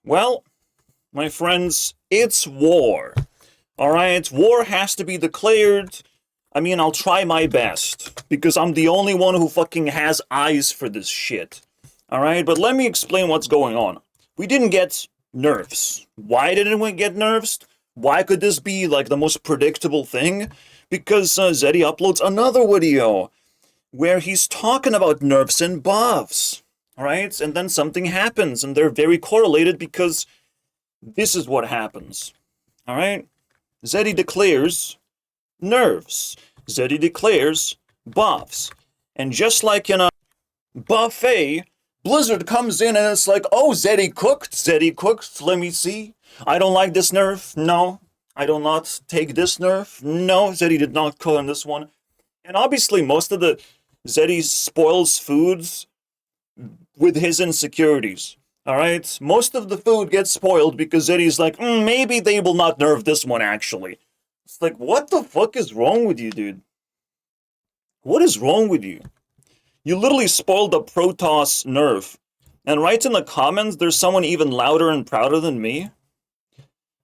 Well, my friends, it's war. Alright, war has to be declared. I mean, I'll try my best, because I'm the only one who fucking has eyes for this shit. Alright, but let me explain what's going on. We didn't get nerfs. Why didn't we get nerfs? Why could this be, like, the most predictable thing? Because Zeddy uploads another video where he's talking about nerfs and buffs. Alright, and then something happens, and they're very correlated because this is what happens. Alright? Zeddy declares nerfs. Zeddy declares buffs. And just like in a buffet, Blizzard comes in and it's like, oh, Zeddy cooked, let me see. I don't like this nerf, no. I do not take this nerf, no. Zeddy did not cook on this one. And obviously most of the Zeddy spoils foods with his insecurities. Alright? Most of the food gets spoiled because Zeddy's like, maybe they will not nerf this one actually. It's like, what the fuck is wrong with you, dude? What is wrong with you? You literally spoiled the Protoss nerf. And right in the comments, there's someone even louder and prouder than me.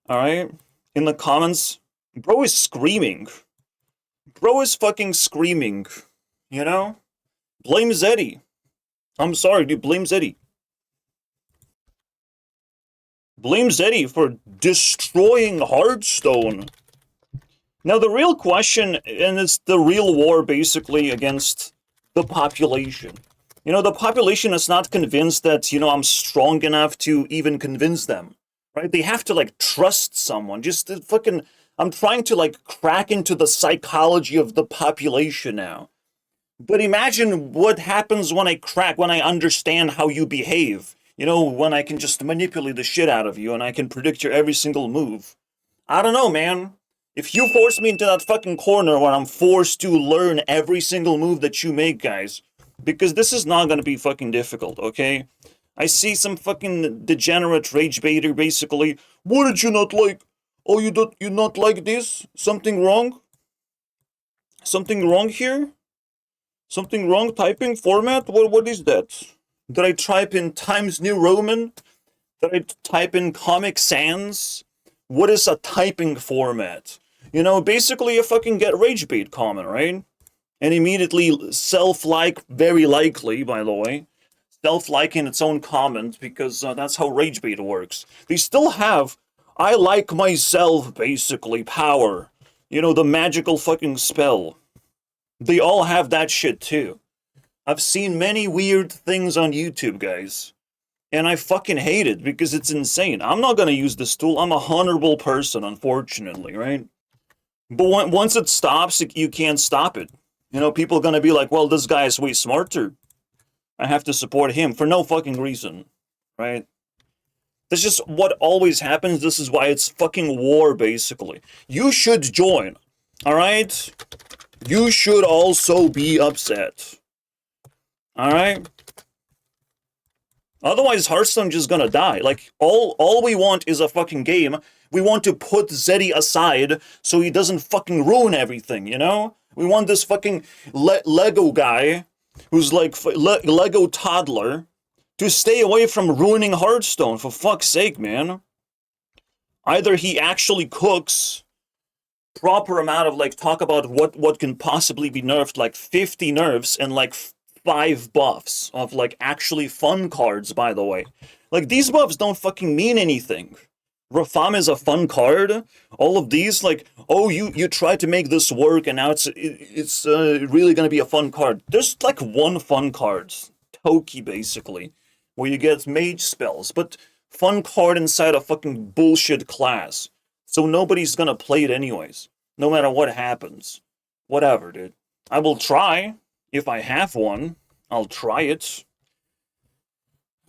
Alright? In the comments, bro is screaming. Bro is fucking screaming. You know? Blame Zeddy. I'm sorry, dude, blame Zeddy. Blame Zeddy for destroying Hearthstone. Now, the real question, and it's the real war, basically, against the population. You know, the population is not convinced that, I'm strong enough to even convince them. Right? They have to, like, trust someone. Just fucking... I'm trying to, like, crack into the psychology of the population now. But imagine what happens when I understand how you behave. You know, when I can just manipulate the shit out of you and I can predict your every single move. I don't know, man. If you force me into that fucking corner where I'm forced to learn every single move that you make, guys, because this is not gonna be fucking difficult, okay? I see some fucking degenerate rage baiter basically. What did you not like? Oh, you not like this? Something wrong? Something wrong here? Something wrong typing format? What is that? Did I type in Times New Roman? Did I type in Comic Sans? What is a typing format? You know, basically you fucking get rage bait comment, right? And immediately self-like, very likely, by the way, self-like in its own comment, because that's how rage bait works. They still have, I like myself, basically, power. You know, the magical fucking spell. They all have that shit too. I've seen many weird things on YouTube, guys. And I fucking hate it because it's insane. I'm not gonna use this tool. I'm a honorable person, unfortunately, right? But once it stops, you can't stop it. You know, people are gonna be like, well, this guy is way smarter. I have to support him for no fucking reason, right? That's just what always happens. This is why it's fucking war, basically. You should join, alright? You should also be upset. Alright? Otherwise, Hearthstone's just gonna die. Like, all we want is a fucking game. We want to put Zeddy aside so he doesn't fucking ruin everything, you know? We want this fucking Lego guy, who's like Lego toddler, to stay away from ruining Hearthstone, for fuck's sake, man. Either he actually cooks proper amount of, like, talk about what can possibly be nerfed, like 50 nerfs and like 5 buffs of, like, actually fun cards, by the way. Like, these buffs don't fucking mean anything. Rafam is a fun card. All of these, like, oh, you tried to make this work and now it's really gonna be a fun card. There's, like, one fun card. Toki, basically. Where you get mage spells. But fun card inside a fucking bullshit class. So nobody's gonna play it anyways. No matter what happens. Whatever, dude. I will try. If I have one, I'll try it.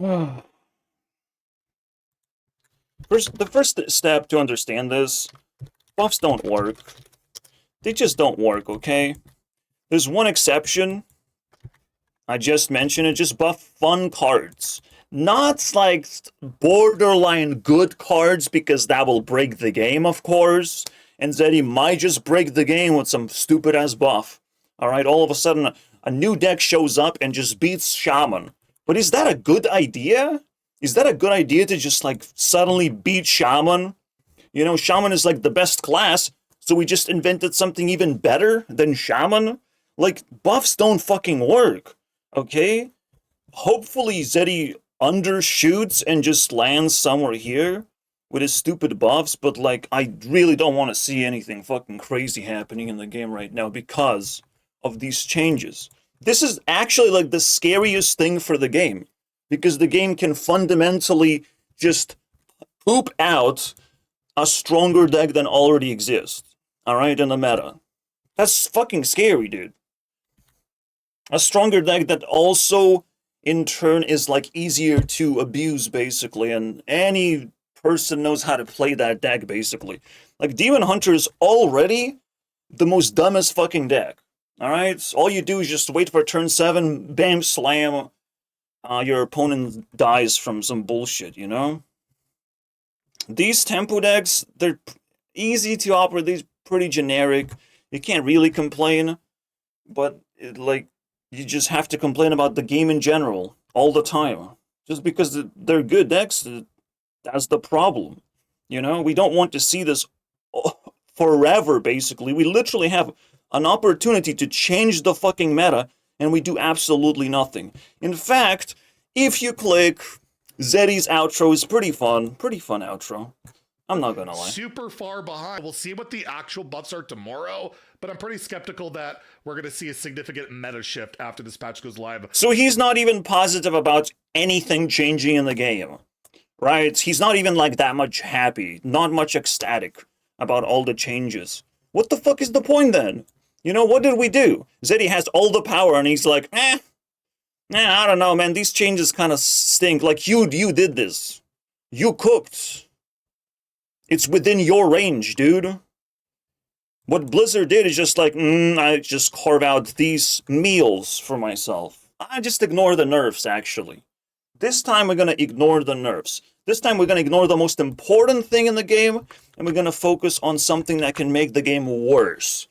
The first step to understand this, buffs don't work. They just don't work, okay? There's one exception. I just mentioned it, just buff fun cards. Not like borderline good cards, because that will break the game, of course. And Zeddy might just break the game with some stupid-ass buff. Alright, all of a sudden, a new deck shows up and just beats Shaman. But is that a good idea? Is that a good idea to just, like, suddenly beat Shaman? You know, Shaman is, like, the best class, so we just invented something even better than Shaman? Like, buffs don't fucking work, okay? Hopefully Zeddy undershoots and just lands somewhere here with his stupid buffs, but, like, I really don't want to see anything fucking crazy happening in the game right now because of these changes. This is actually, like, the scariest thing for the game, because the game can fundamentally just poop out a stronger deck than already exists, alright, in the meta. That's fucking scary, dude. A stronger deck that also, in turn, is, like, easier to abuse, basically, and any person knows how to play that deck, basically. Like, Demon Hunter is already the most dumbest fucking deck, alright? All you do is just wait for turn 7, bam, slam, your opponent dies from some bullshit, you know? These tempo decks, they're easy to operate, these pretty generic, you can't really complain, but, like, you just have to complain about the game in general, all the time. Just because they're good decks, that's the problem. You know, we don't want to see this forever, basically. We literally have an opportunity to change the fucking meta, and we do absolutely nothing. In fact, if you click, Zeddy's outro is pretty fun outro. I'm not gonna lie. Super far behind. We'll see what the actual buffs are tomorrow, but I'm pretty skeptical that we're going to see a significant meta shift after this patch goes live. So he's not even positive about anything changing in the game, right? He's not even, like, that much happy, not much ecstatic about all the changes. What the fuck is the point then? You know, what did we do? Zeddy has all the power and he's like, I don't know, man, these changes kind of stink. Like, you did this. You cooked. It's within your range, dude. What Blizzard did is just like, I just carve out these meals for myself. I just ignore the nerfs, actually. This time we're gonna ignore the nerfs. This time we're gonna ignore the most important thing in the game, and we're gonna focus on something that can make the game worse.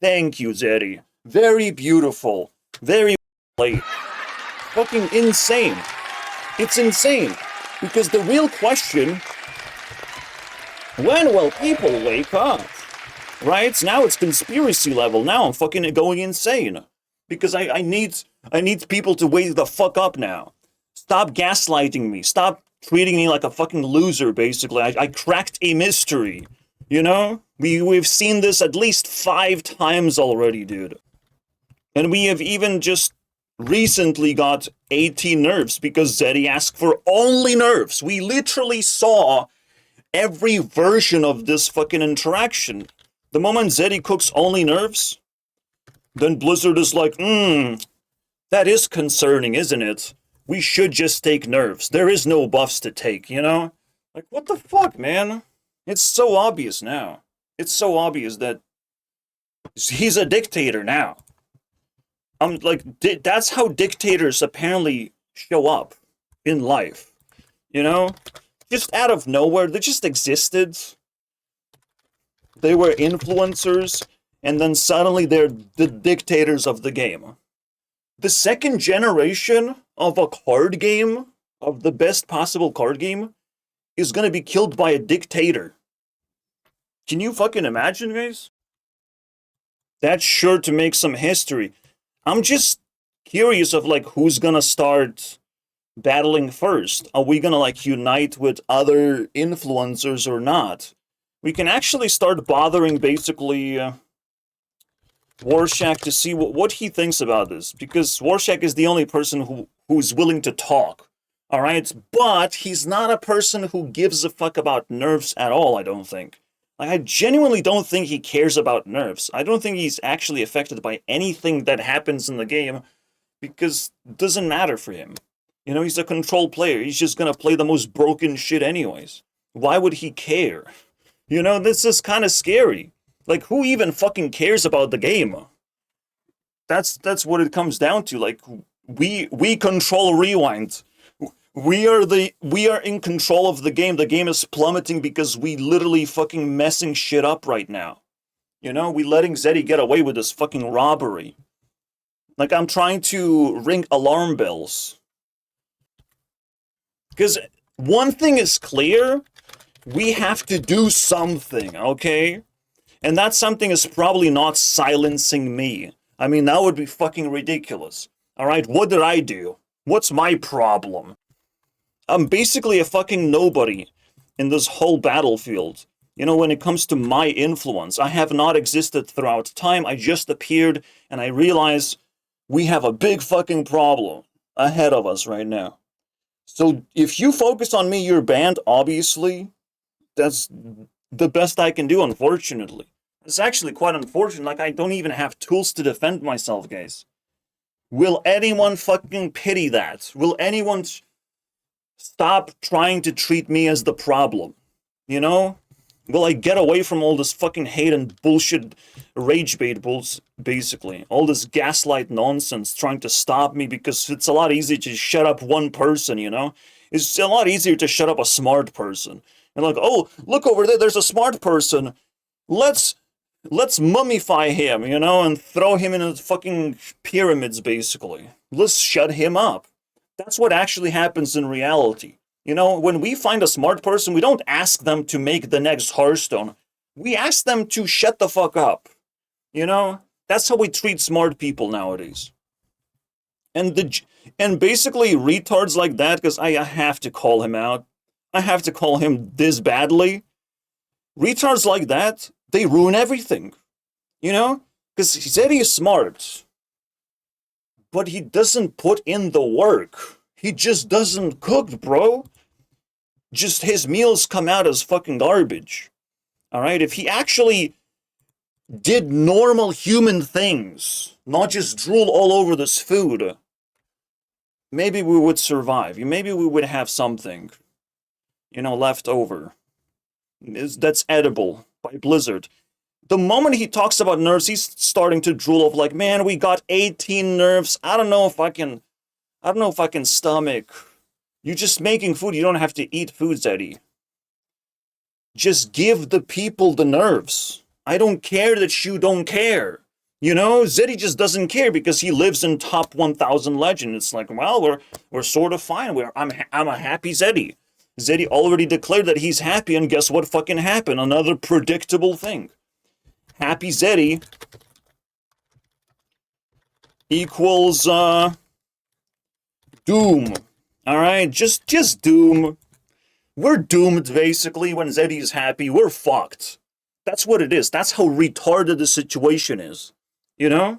Thank you, Zeddy. Very beautiful. Very late. Fucking insane. It's insane. Because the real question, when will people wake up? Right? Now it's conspiracy level. Now I'm fucking going insane. Because I need people to wake the fuck up now. Stop gaslighting me. Stop treating me like a fucking loser, basically. I cracked a mystery. You know? We've seen this at least 5 times already, dude. And we have even just recently got 18 nerfs because Zeddy asked for only nerfs. We literally saw every version of this fucking interaction. The moment Zeddy cooks only nerfs, then Blizzard is like, that is concerning, isn't it? We should just take nerfs. There is no buffs to take, you know? Like, what the fuck, man? It's so obvious now. It's so obvious that he's a dictator now. I'm like, that's how dictators apparently show up in life, you know? Just out of nowhere, they just existed. They were influencers, and then suddenly they're the dictators of the game. The second generation of a card game, of the best possible card game, is gonna be killed by a dictator. Can you fucking imagine, guys? That's sure to make some history. I'm just curious of, like, who's gonna start battling first. Are we gonna, like, unite with other influencers or not? We can actually start bothering, basically, Warshak to see what he thinks about this, because Warshak is the only person who's willing to talk, alright? But he's not a person who gives a fuck about nerfs at all, I don't think. Like, I genuinely don't think he cares about nerfs. I don't think he's actually affected by anything that happens in the game, because it doesn't matter for him. You know, he's a control player. He's just gonna play the most broken shit anyways. Why would he care? You know, this is kind of scary. Like, who even fucking cares about the game? That's what it comes down to. Like, we control Rewind. We are in control of the game. The game is plummeting because we literally fucking messing shit up right now. You know, we letting Zeddy get away with this fucking robbery. Like, I'm trying to ring alarm bells. Because one thing is clear, we have to do something, okay? And that something is probably not silencing me. I mean, that would be fucking ridiculous. Alright, what did I do? What's my problem? I'm basically a fucking nobody in this whole battlefield. You know, when it comes to my influence, I have not existed throughout time. I just appeared and I realized we have a big fucking problem ahead of us right now. So if you focus on me, you're banned, obviously. That's the best I can do, unfortunately. It's actually quite unfortunate, like I don't even have tools to defend myself, guys. Will anyone fucking pity that? Will anyone stop trying to treat me as the problem? You know? Will I get away from all this fucking hate and bullshit rage bait bulls, basically? All this gaslight nonsense trying to stop me because it's a lot easier to shut up one person, you know? It's a lot easier to shut up a smart person. And like, oh, look over there, there's a smart person. Let's mummify him, you know, and throw him in the fucking pyramids, basically. Let's shut him up. That's what actually happens in reality. You know, when we find a smart person, we don't ask them to make the next Hearthstone. We ask them to shut the fuck up. You know? That's how we treat smart people nowadays. And basically retards like that, because I have to call him out. I have to call him this badly. Retards like that, they ruin everything. You know? Because Zeddy is smart. But he doesn't put in the work. He just doesn't cook, bro. Just his meals come out as fucking garbage. Alright? If he actually did normal human things, not just drool all over this food, maybe we would survive. Maybe we would have something, you know, left over. That's edible by Blizzard. The moment he talks about nerfs, he's starting to drool of like, man, we got 18 nerfs. I don't know if I can stomach. You're just making food. You don't have to eat food, Zeddy. Just give the people the nerfs. I don't care that you don't care. You know, Zeddy just doesn't care because he lives in top 1,000 legend. It's like, well, we're sort of fine. I'm a happy Zeddy. Zeddy already declared that he's happy, and guess what fucking happened? Another predictable thing. Happy Zeddy equals doom. Alright, just doom. We're doomed, basically, when Zeddy's happy. We're fucked. That's what it is. That's how retarded the situation is. You know?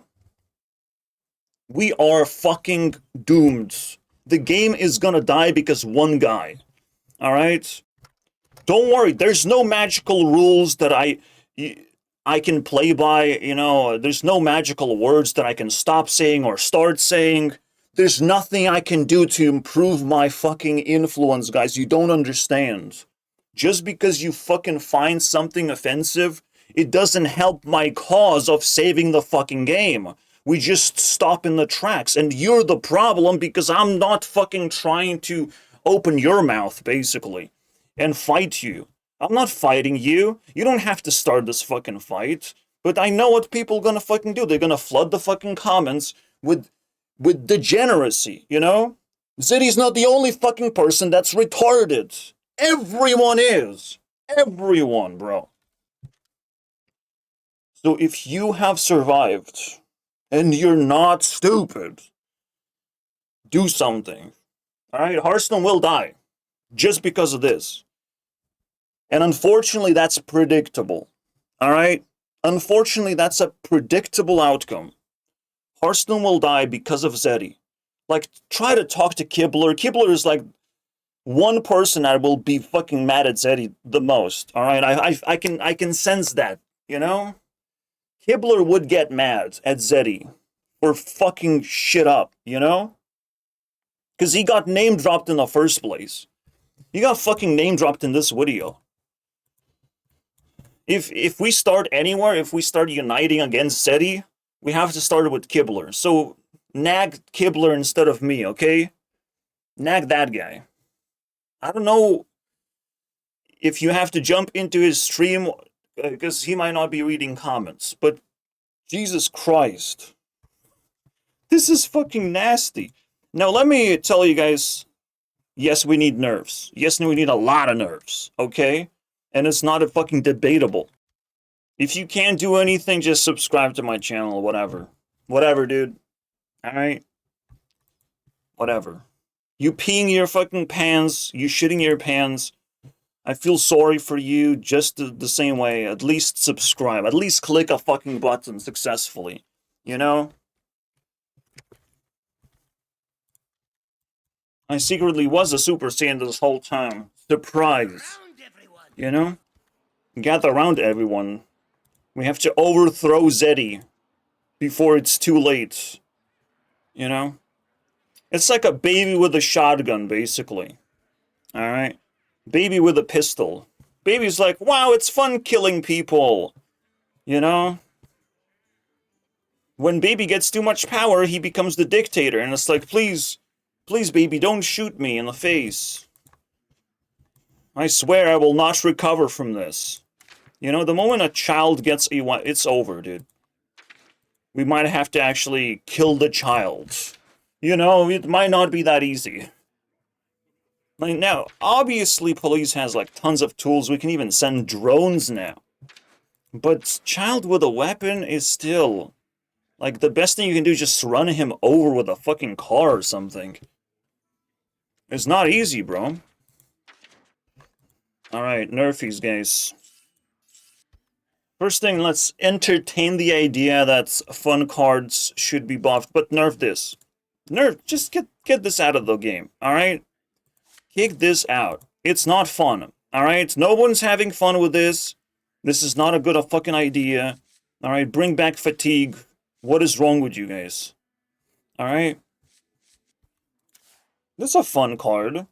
We are fucking doomed. The game is gonna die because one guy. Alright? Don't worry, there's no magical rules that I can play by, you know, there's no magical words that I can stop saying or start saying. There's nothing I can do to improve my fucking influence, guys. You don't understand. Just because you fucking find something offensive, it doesn't help my cause of saving the fucking game. We just stop in the tracks, and you're the problem because I'm not fucking trying to open your mouth, basically, and fight you. I'm not fighting you. You don't have to start this fucking fight. But I know what people are gonna fucking do. They're gonna flood the fucking comments with degeneracy, you know? Zeddy's not the only fucking person that's retarded. Everyone is. Everyone, bro. So if you have survived, and you're not stupid, do something. Alright, Hearthstone will die. Just because of this. And unfortunately, that's predictable. Alright? Unfortunately, that's a predictable outcome. Hearthstone will die because of Zeddy. Like, try to talk to Kibler. Kibler is like one person that will be fucking mad at Zeddy the most. Alright? I can sense that, you know? Kibler would get mad at Zeddy for fucking shit up, you know? Because he got name dropped in the first place. He got fucking name dropped in this video. If we start anywhere, if we start uniting against Zeddy, we have to start with Kibler. So, nag Kibler instead of me, okay? Nag that guy. I don't know if you have to jump into his stream, because he might not be reading comments, but Jesus Christ. This is fucking nasty. Now, let me tell you guys, Yes, we need nerfs. Yes, we need a lot of nerfs, okay? And it's not a fucking debatable. If you can't do anything, just subscribe to my channel, whatever. Whatever, dude. Alright? Whatever. You peeing your fucking pants, you shitting your pants. I feel sorry for you just the same way. At least subscribe. At least click a fucking button successfully. You know? I secretly was a Super Saiyan this whole time. Surprise. You know? Gather around, everyone. We have to overthrow Zeddy before it's too late. You know? It's like a baby with a shotgun, basically. Alright? Baby with a pistol. Baby's like, wow, it's fun killing people. You know? When baby gets too much power, he becomes the dictator. And it's like, please, please, baby, don't shoot me in the face. I swear I will not recover from this. You know, the moment a child gets a... It's over, dude. We might have to actually kill the child. You know, it might not be that easy. Like, now, obviously police has, like, tons of tools. We can even send drones now. But child with a weapon is still... Like, the best thing you can do is just run him over with a fucking car or something. It's not easy, bro. Alright, nerfies, guys. First thing, let's entertain the idea that fun cards should be buffed, but nerf this. Nerf, just get this out of the game, alright? Kick this out. It's not fun, alright? No one's having fun with this. This is not a good fucking idea. Alright, bring back fatigue. What is wrong with you guys? Alright? This is a fun card.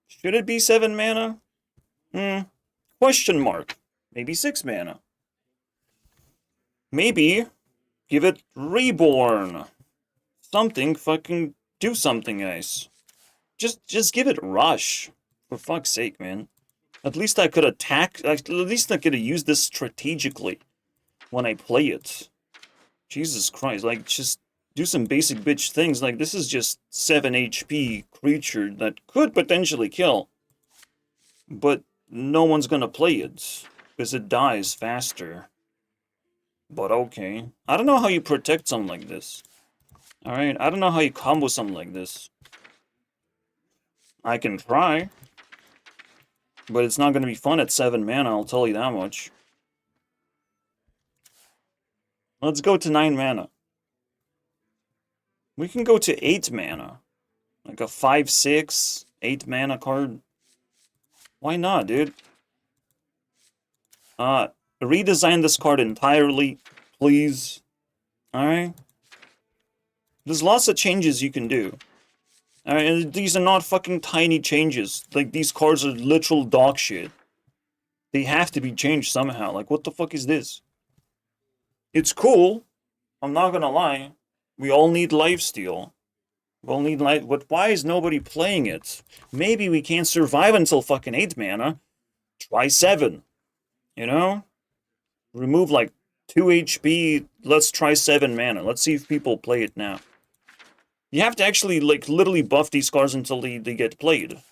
Should it be 7 mana? Question mark. Maybe 6 mana. Maybe give it Reborn. Something, fucking do something, guys. Just give it Rush. For fuck's sake, man. At least I could attack. At least I could have used this strategically when I play it. Jesus Christ, like, just do some basic bitch things. Like, this is just 7 HP creature that could potentially kill. But no one's gonna play it, because it dies faster. But okay. I don't know how you protect something like this. Alright, I don't know how you combo something like this. I can try. But it's not gonna be fun at 7 mana, I'll tell you that much. Let's go to 9 mana. We can go to 8 mana. Like a 5/6, 8 mana card. Why not, dude? Redesign this card entirely, please. Alright? There's lots of changes you can do. Alright, and these are not fucking tiny changes. Like, these cards are literal dog shit. They have to be changed somehow. Like, what the fuck is this? It's cool. I'm not gonna lie. We all need lifesteal. We all need life. But why is nobody playing it? Maybe we can't survive until fucking 8 mana. Try 7. You know? Remove like 2 HP. Let's try 7 mana. Let's see if people play it now. You have to actually, like, literally buff these cards until they get played.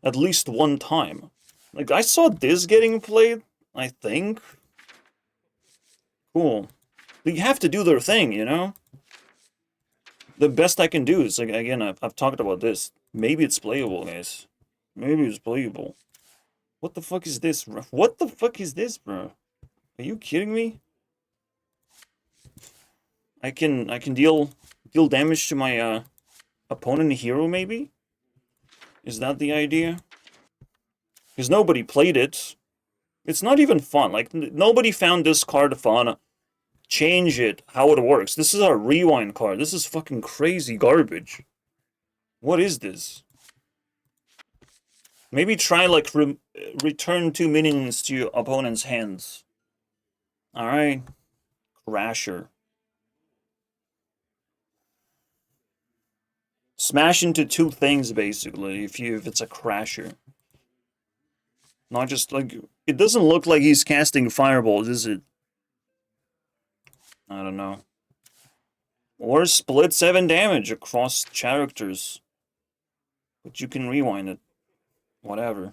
At least one time. Like, I saw this getting played, I think. Cool. They have to do their thing, you know? The best I can do is, like, again, I've talked about this. Maybe it's playable, guys. Maybe it's playable. What the fuck is this, bro? What the fuck is this, bro? Are you kidding me? I can deal damage to my opponent hero, maybe? Is that the idea? Because nobody played it. It's not even fun. Like, nobody found this card fun. Change it, how it works. This is a rewind card. This is fucking crazy garbage. What is this? Maybe try, like, return 2 minions to your opponent's hands. Alright. Crasher. Smash into 2 things, basically, if it's a crasher. Not just, like... It doesn't look like he's casting fireballs, is it? I don't know. Or split 7 damage across characters. But you can rewind it. Whatever.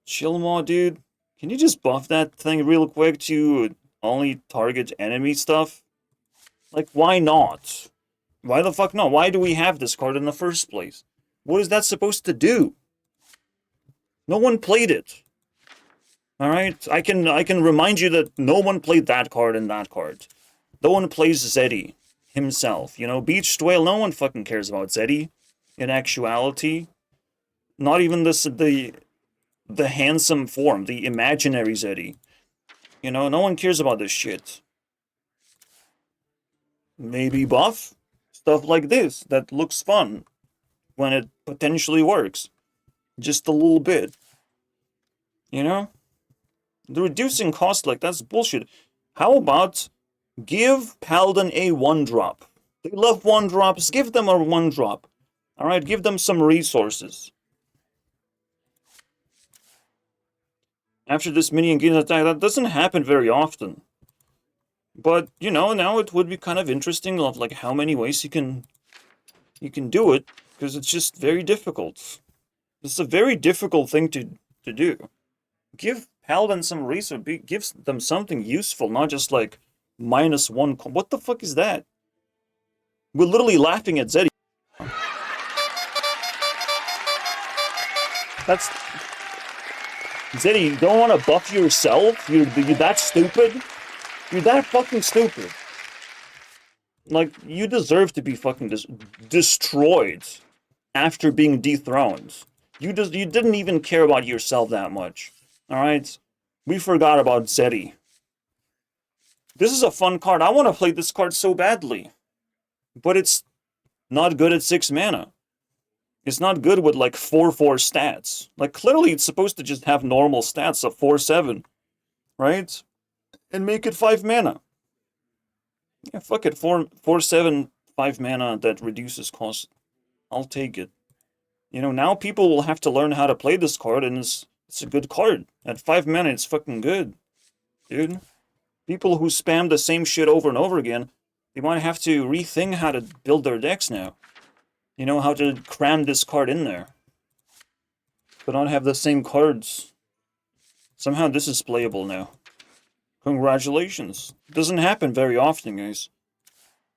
Chill mod, dude. Can you just buff that thing real quick to only target enemy stuff? Like, why not? Why the fuck not? Why do we have this card in the first place? What is that supposed to do? No one played it. Alright? I can remind you that no one played that card and that card. No one plays Zeddy himself. You know, Beached Whale, no one fucking cares about Zeddy. In actuality. Not even the handsome form, the imaginary Zeddy. You know, no one cares about this shit. Maybe buff stuff like this that looks fun when it potentially works. Just a little bit. You know? The reducing cost, like, that's bullshit. How about give Paladin a 1-drop? They love 1-drops. Give them a 1-drop. Alright, give them some resources. After this minion gains attack, that doesn't happen very often. But, you know, now it would be kind of interesting of, like, how many ways you can do it, because it's just very difficult. It's a very difficult thing to do. Give Paladin some resource, give them something useful, not just, like, -1. What the fuck is that? We're literally laughing at Zeddy. That's... Zeddy, you don't want to buff yourself? You're that stupid? You're that fucking stupid. Like, you deserve to be fucking destroyed after being dethroned. You didn't even care about yourself that much. Alright? We forgot about Zeddy. This is a fun card. I want to play this card so badly. But it's not good at 6 mana. It's not good with, like, 4/4 stats. Like, clearly it's supposed to just have normal stats of 4/7. Right? And make it 5 mana. Yeah, fuck it. 4/7, 5 mana that reduces cost. I'll take it. You know, now people will have to learn how to play this card, and it's a good card. At 5 mana, it's fucking good. Dude. People who spam the same shit over and over again, they might have to rethink how to build their decks now. You know, how to cram this card in there. But not have the same cards. Somehow this is playable now. Congratulations. Doesn't happen very often, guys.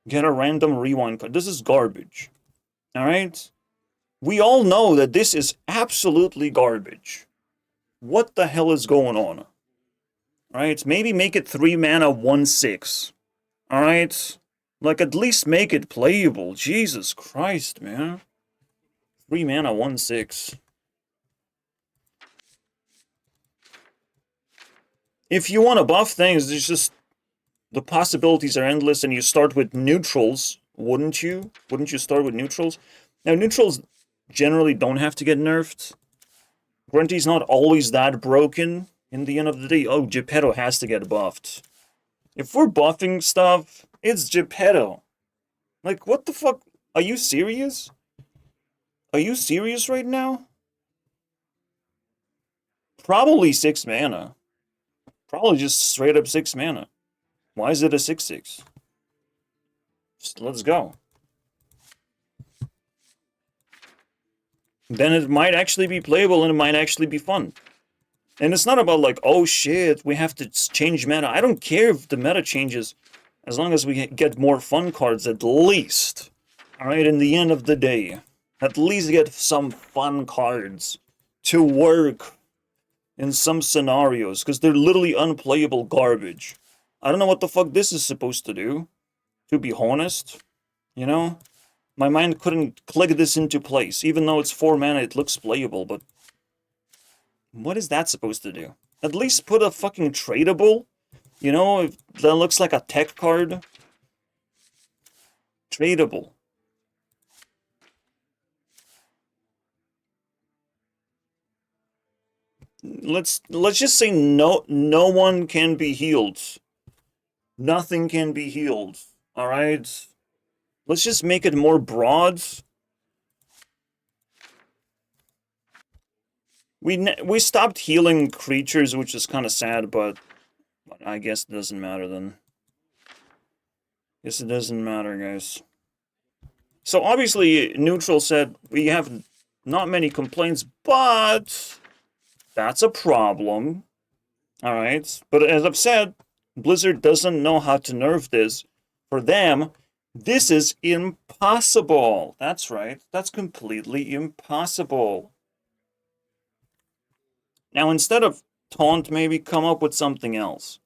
Get a random rewind card. This is garbage. Alright? We all know that this is absolutely garbage. What the hell is going on? Alright? Maybe make it 3 mana 1/6. Alright? Like, at least make it playable. Jesus Christ, man. 3 mana 1/6. If you want to buff things, it's just... the possibilities are endless, and you start with neutrals, wouldn't you? Wouldn't you start with neutrals? Now, neutrals generally don't have to get nerfed. Grunty's not always that broken in the end of the day. Oh, Geppetto has to get buffed. If we're buffing stuff, it's Geppetto. Like, what the fuck? Are you serious? Are you serious right now? Probably 6 mana. Probably just straight up 6 mana. Why is it a 6/6? Just let's go. Then it might actually be playable and it might actually be fun. And it's not about like, oh shit, we have to change meta. I don't care if the meta changes, as long as we get more fun cards at least. Alright, in the end of the day. At least get some fun cards to work in some scenarios, because they're literally unplayable garbage. I don't know what the fuck this is supposed to do, to be honest. You know? My mind couldn't click this into place. Even though it's 4 mana, it looks playable, but... what is that supposed to do? At least put a fucking tradable? You know, if that looks like a tech card. Tradable. Let's just say no one can be healed. Nothing can be healed. Alright? Let's just make it more broad. We stopped healing creatures, which is kind of sad, but I guess it doesn't matter then. Guess it doesn't matter, guys. So obviously, Neutral said we have not many complaints, but that's a problem. Alright? But as I've said, Blizzard doesn't know how to nerf this. For them, this is impossible. That's right. That's completely impossible. Now, instead of taunt, maybe come up with something else.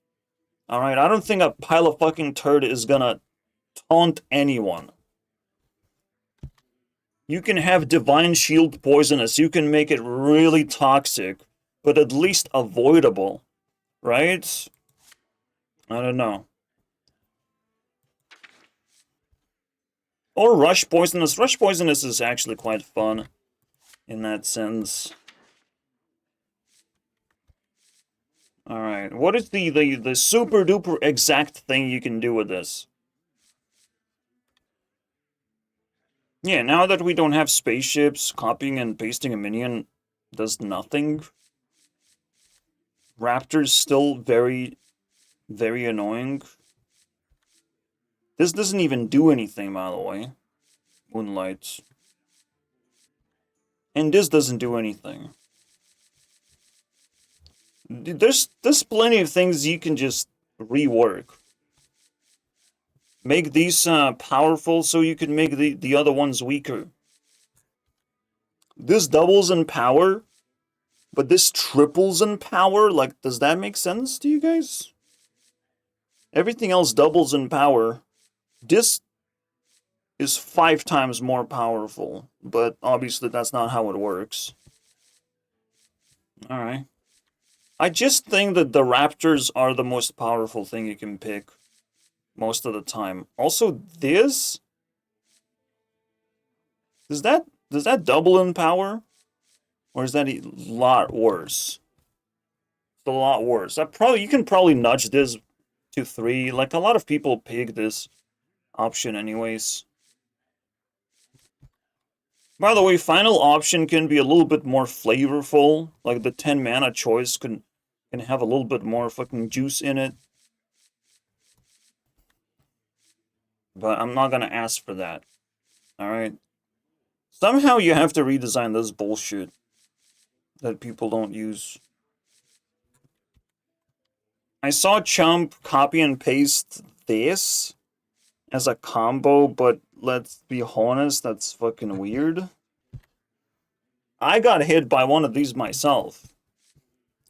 Alright? I don't think a pile of fucking turd is gonna taunt anyone. You can have Divine Shield poisonous. You can make it really toxic, but at least avoidable. Right? I don't know. Or Rush Poisonous. Rush Poisonous is actually quite fun in that sense. Alright, what is the super duper exact thing you can do with this? Yeah, now that we don't have spaceships, copying and pasting a minion does nothing. Raptor's still very, very annoying. This doesn't even do anything, by the way. Moonlight. And this doesn't do anything. There's plenty of things you can just rework. Make these powerful so you can make the other ones weaker. This doubles in power, but this triples in power? Like, does that make sense to you guys? Everything else doubles in power. This is 5 times more powerful, but obviously that's not how it works. Alright. I just think that the Raptors are the most powerful thing you can pick most of the time. Also, this... Does that double in power? Or is that a lot worse? It's a lot worse. You can probably nudge this to 3. Like, a lot of people pick this option anyways. By the way, final option can be a little bit more flavorful. Like, the 10 mana choice can have a little bit more fucking juice in it. But I'm not gonna ask for that. Alright? Somehow you have to redesign this bullshit that people don't use. I saw Chump copy and paste this as a combo, but let's be honest, that's fucking weird. I got hit by one of these myself.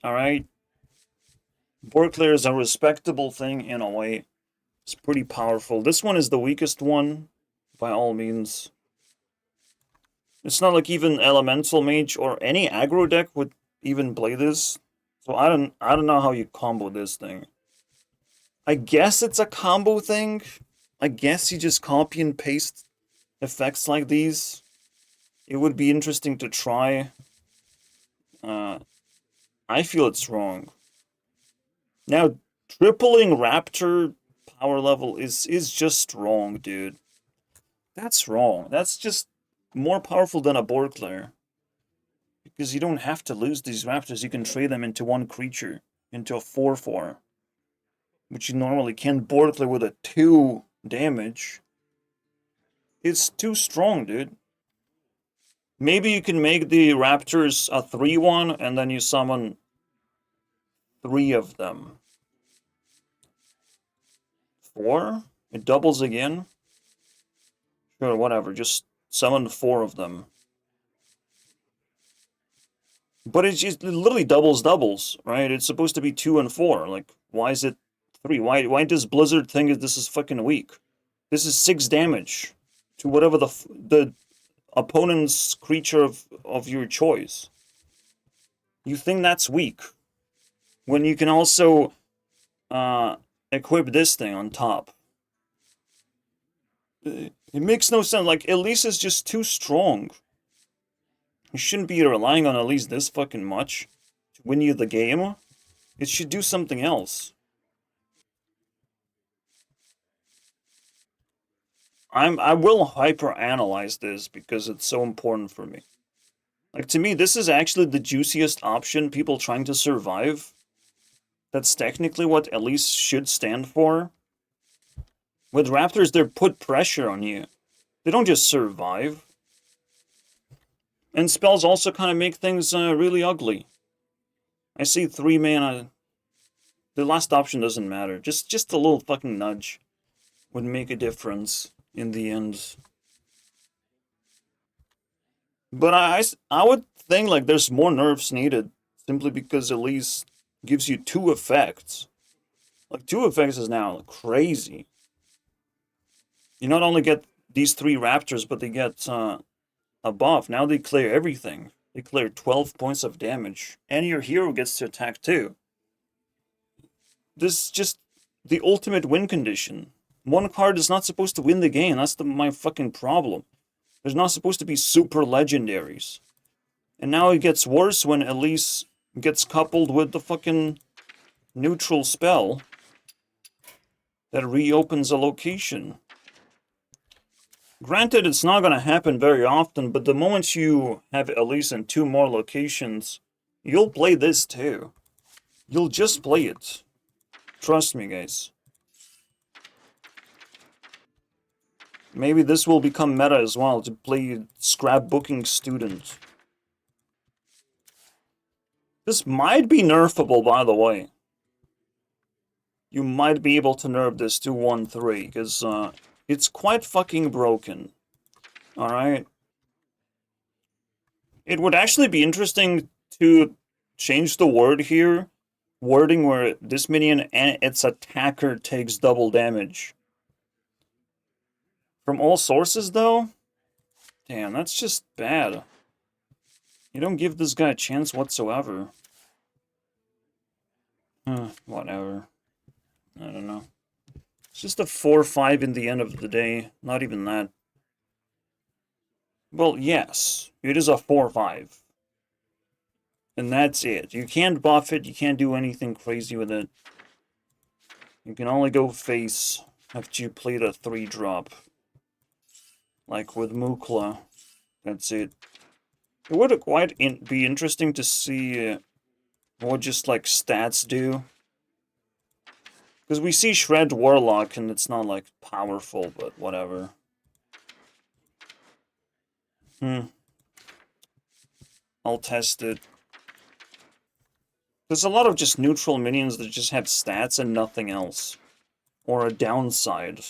Alright? Borkler is a respectable thing in a way. It's pretty powerful. This one is the weakest one, by all means. It's not like even Elemental Mage or any aggro deck would even play this. So I don't know how you combo this thing. I guess it's a combo thing. I guess you just copy and paste effects like these. It would be interesting to try. I feel it's wrong. Now, tripling Raptor power level is just wrong, dude. That's wrong. That's just more powerful than a Borkler. Because you don't have to lose these Raptors. You can trade them into one creature. Into a 4/4. Which you normally can. Borkler with a 2 damage. It's too strong, dude. Maybe you can make the Raptors a 3/1 and then you summon 3 of them. 4? It doubles again? Sure, whatever. Just summon 4 of them. But it literally doubles, right? It's supposed to be 2 and 4. Like, why is it 3? Why does Blizzard think that this is fucking weak? This is 6 damage to whatever the opponent's creature of your choice. You think that's weak? When you can also equip this thing on top. It makes no sense. Like, Elise is just too strong. You shouldn't be relying on Elise this fucking much to win you the game. It should do something else. I will hyper-analyze this because it's so important for me. Like, to me, this is actually the juiciest option, people trying to survive. That's technically what Elise should stand for. With Raptors, they put pressure on you. They don't just survive. And spells also kind of make things really ugly. I see 3 mana. The last option doesn't matter. Just a little fucking nudge would make a difference in the end. But I would think like there's more nerfs needed simply because at least gives you 2 effects. Like 2 effects is now crazy. You not only get these 3 raptors, but they get a buff. Now they clear everything. They clear 12 points of damage. And your hero gets to attack too. This is just the ultimate win condition. One card is not supposed to win the game. That's my fucking problem. There's not supposed to be super legendaries. And now it gets worse when Elise gets coupled with the fucking neutral spell that reopens a location. Granted, it's not going to happen very often, but the moment you have Elise in 2 more locations, you'll play this too. You'll just play it. Trust me, guys. Maybe this will become meta as well, to play scrapbooking student. This might be nerfable, by the way. You might be able to nerf this to 1-3, because it's quite fucking broken. Alright? It would actually be interesting to change the word here. Wording where this minion and its attacker takes double damage. From all sources, though? Damn, that's just bad. You don't give this guy a chance whatsoever. Whatever. I don't know. It's just a 4-5 in the end of the day. Not even that. Well, yes. It is a 4-5. And that's it. You can't buff it. You can't do anything crazy with it. You can only go face after you played a 3-drop. Like with Mukla. That's it. It would quite be interesting to see what just like stats do. Because we see Shred Warlock and it's not like powerful, but whatever. I'll test it. There's a lot of just neutral minions that just have stats and nothing else. Or a downside.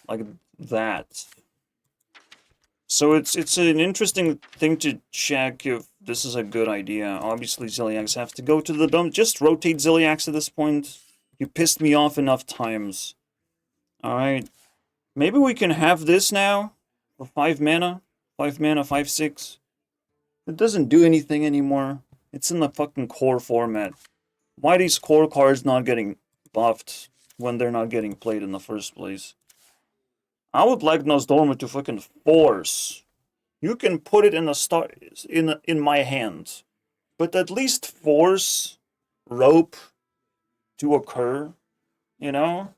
Like that. So it's an interesting thing to check if this is a good idea. Obviously, Zilliax have to go to the dump. Just rotate Zilliax at this point. You pissed me off enough times. Alright. Maybe we can have this now. For 5 mana. 5 mana, 5/6. It doesn't do anything anymore. It's in the fucking core format. Why are these core cards not getting buffed when they're not getting played in the first place? I would like Nosdorma to fucking force. You can put it in the start in my hand, but at least force rope to occur. You know,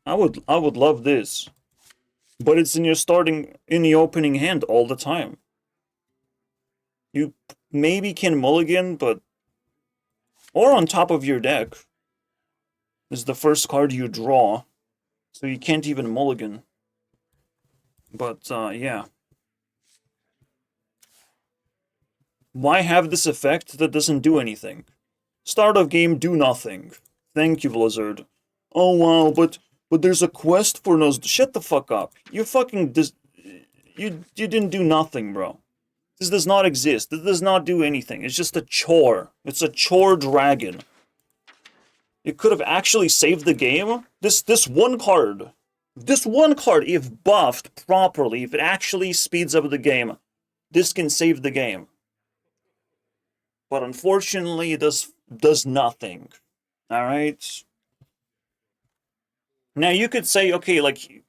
I would love this, but it's in the opening hand all the time. You maybe can mulligan, but or on top of your deck is the first card you draw, so you can't even mulligan. But, yeah. Why have this effect that doesn't do anything? Start of game, do nothing. Thank you, Blizzard. Oh, wow, but there's a quest for those... Shut the fuck up. You fucking... You didn't do nothing, bro. This does not exist. This does not do anything. It's just a chore. It's a chore dragon. It could have actually saved the game. This one card... This one card, if buffed properly, if it actually speeds up the game, this can save the game. But unfortunately, it does nothing. Alright? Now you could say, okay, like,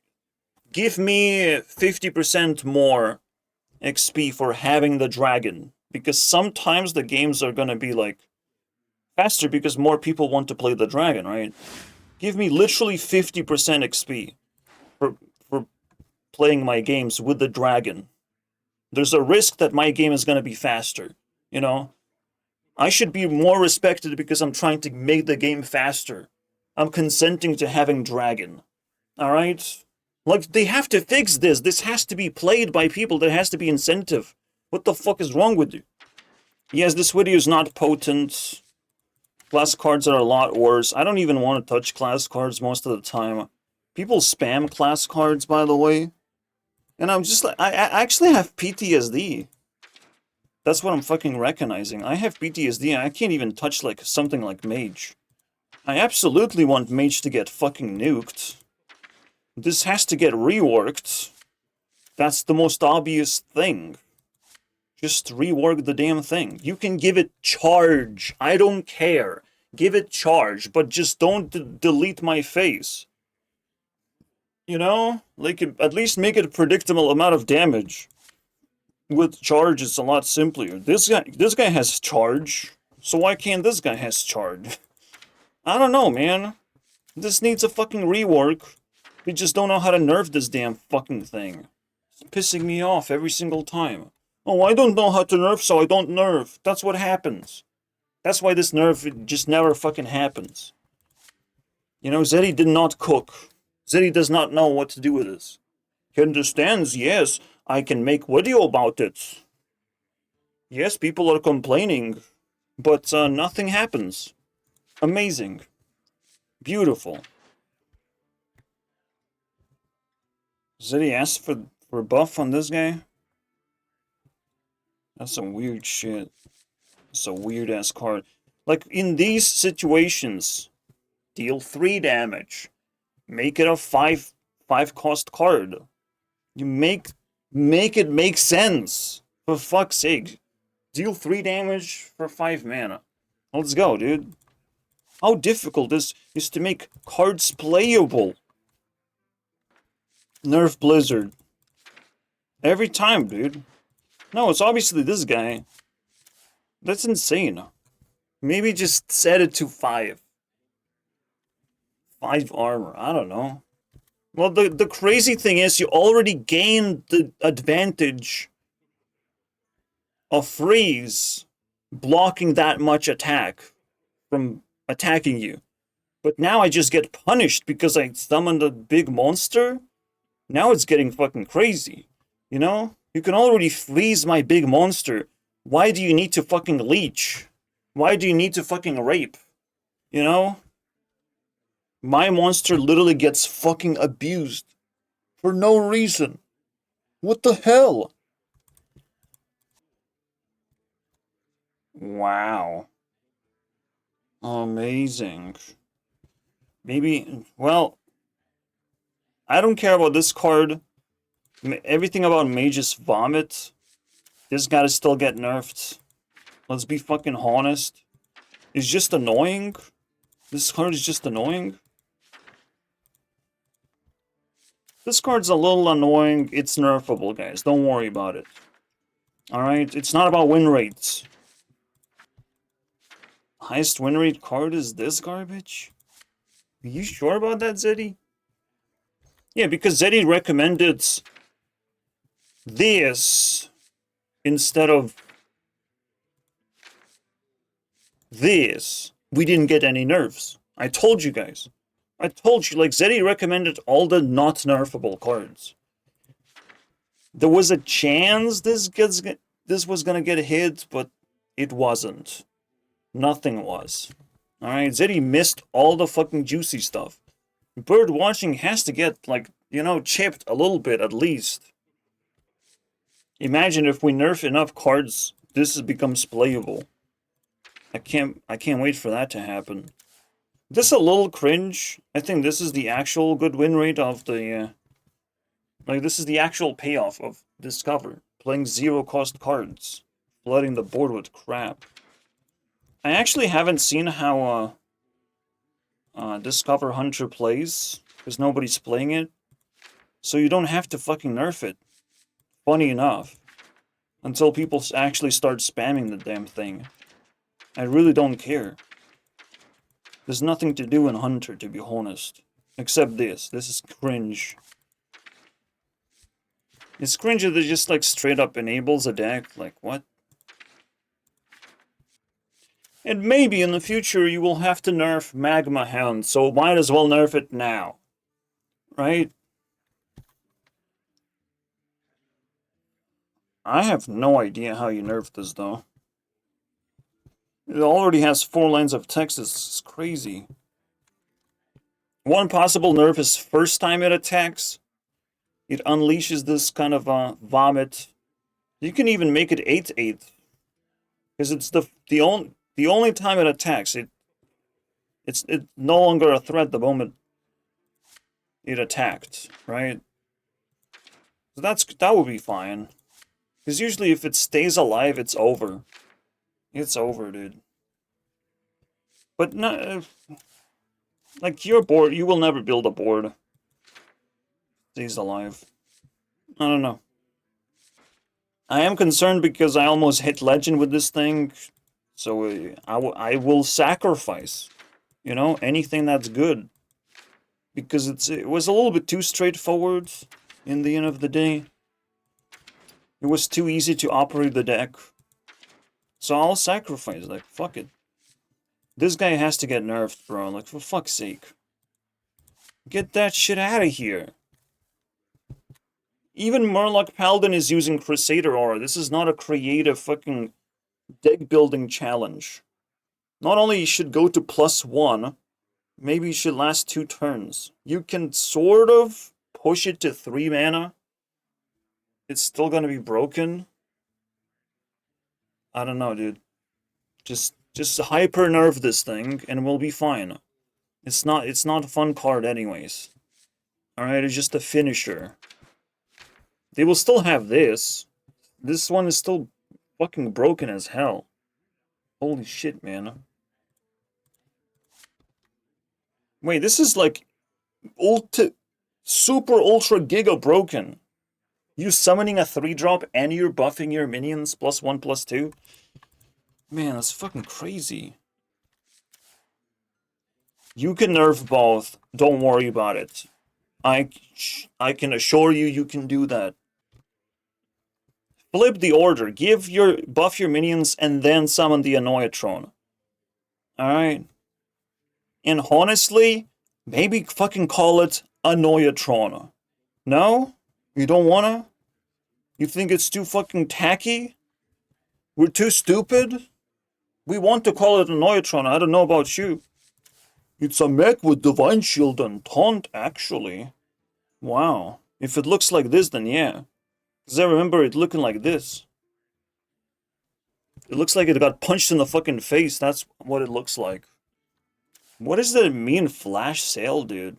give me 50% more XP for having the dragon. Because sometimes the games are gonna be, like, faster because more people want to play the dragon, right? Give me literally 50% XP. For playing my games with the dragon. There's a risk that my game is going to be faster, you know? I should be more respected because I'm trying to make the game faster. I'm consenting to having dragon. Alright? Like, they have to fix this. This has to be played by people. There has to be incentive. What the fuck is wrong with you? Yes, this video is not potent. Class cards are a lot worse. I don't even want to touch class cards most of the time. People spam class cards, by the way. And I'm just like, I actually have PTSD. That's what I'm fucking recognizing. I have PTSD and I can't even touch like something like Mage. I absolutely want Mage to get fucking nuked. This has to get reworked. That's the most obvious thing. Just rework the damn thing. You can give it charge. I don't care. Give it charge, but just don't delete my face. You know? Like, at least make it a predictable amount of damage. With charge, it's a lot simpler. This guy has charge. So why can't this guy has charge? I don't know, man. This needs a fucking rework. We just don't know how to nerf this damn fucking thing. It's pissing me off every single time. Oh, I don't know how to nerf, so I don't nerf. That's what happens. That's why this nerf just never fucking happens. You know, Zeddy did not cook. Zeddy does not know what to do with this. He understands, yes, I can make video about it. Yes, people are complaining, but nothing happens. Amazing. Beautiful. Zeddy asked for a buff on this guy? That's some weird shit. It's a weird-ass card. Like, in these situations, deal 3 damage. Make it a 5 cost card. You make it make sense. For fuck's sake. Deal 3 damage for 5 mana. Let's go, dude. How difficult is to make cards playable? Nerf Blizzard. Every time, dude. No, it's obviously this guy. That's insane. Maybe just set it to 5. 5 armor, I don't know. Well, the crazy thing is you already gained the advantage of freeze blocking that much attack from attacking you. But now I just get punished because I summoned a big monster? Now it's getting fucking crazy. You know? You can already freeze my big monster. Why do you need to fucking leech? Why do you need to fucking rape? You know? My monster literally gets fucking abused. For no reason. What the hell? Wow. Amazing. Maybe, well, I don't care about this card. Everything about Mage's Vomit. This gotta still get nerfed. Let's be fucking honest. It's just annoying. This card is just annoying. This card's a little annoying. It's nerfable, guys. Don't worry about it. Alright? It's not about win rates. Highest win rate card is this garbage? Are you sure about that, Zeddy? Yeah, because Zeddy recommended this instead of this. We didn't get any nerfs. I told you guys. I told you, like, Zeddy recommended all the not nerfable cards. There was a chance this was gonna get hit, but it wasn't. Nothing was. Alright, Zeddy missed all the fucking juicy stuff. Bird watching has to get, like, you know, chipped a little bit at least. Imagine if we nerf enough cards, this becomes playable. I can't wait for that to happen. This is a little cringe. I think this is the actual good win rate of the, like, this is the actual payoff of Discover. Playing 0 cost cards. Flooding the board with crap. I actually haven't seen how, Discover Hunter plays, because nobody's playing it. So you don't have to fucking nerf it. Funny enough. Until people actually start spamming the damn thing. I really don't care. There's nothing to do in Hunter, to be honest. Except this. This is cringe. It's cringe that it just, like, straight up enables a deck. Like, what? And maybe in the future you will have to nerf Magma Hound, so might as well nerf it now. Right? I have no idea how you nerf this, though. It already has 4 lines of text. It's crazy. One possible nerf is first time it attacks. It unleashes this kind of vomit. You can even make it 8/8. Because it's the only time it attacks. It's no longer a threat the moment it attacked, right? So that would be fine. Because usually if it stays alive, it's over. It's over, dude. But no, like your board, you will never build a board. Stays alive. I don't know. I am concerned because I almost hit legend with this thing. So I will sacrifice, you know, anything that's good. Because it was a little bit too straightforward in the end of the day. It was too easy to operate the deck. So I'll sacrifice, like, fuck it. This guy has to get nerfed, bro, like, for fuck's sake. Get that shit out of here. Even Murloc Paladin is using Crusader Aura. This is not a creative fucking deck building challenge. Not only you should go to +1, maybe you should last 2 turns. You can sort of push it to 3 mana. It's still gonna be broken. I don't know, dude. Just hyper nerf this thing and we'll be fine. It's not a fun card anyways. Alright, it's just a finisher. They will still have this. This one is still fucking broken as hell. Holy shit, man. Wait, this is like super ultra giga broken. You summoning a 3-drop and you're buffing your minions +1/+2? Man, that's fucking crazy. You can nerf both. Don't worry about it. I can assure you, you can do that. Flip the order. Buff your minions and then summon the Annoyatron. Alright? And honestly, maybe fucking call it Annoyatron. No? You don't wanna? You think it's too fucking tacky? We're too stupid? We want to call it Annoyatron. I don't know about you. It's a mech with Divine Shield and Taunt, actually. Wow. If it looks like this, then yeah. Because I remember it looking like this. It looks like it got punched in the fucking face. That's what it looks like. What does that mean, flash sale, dude?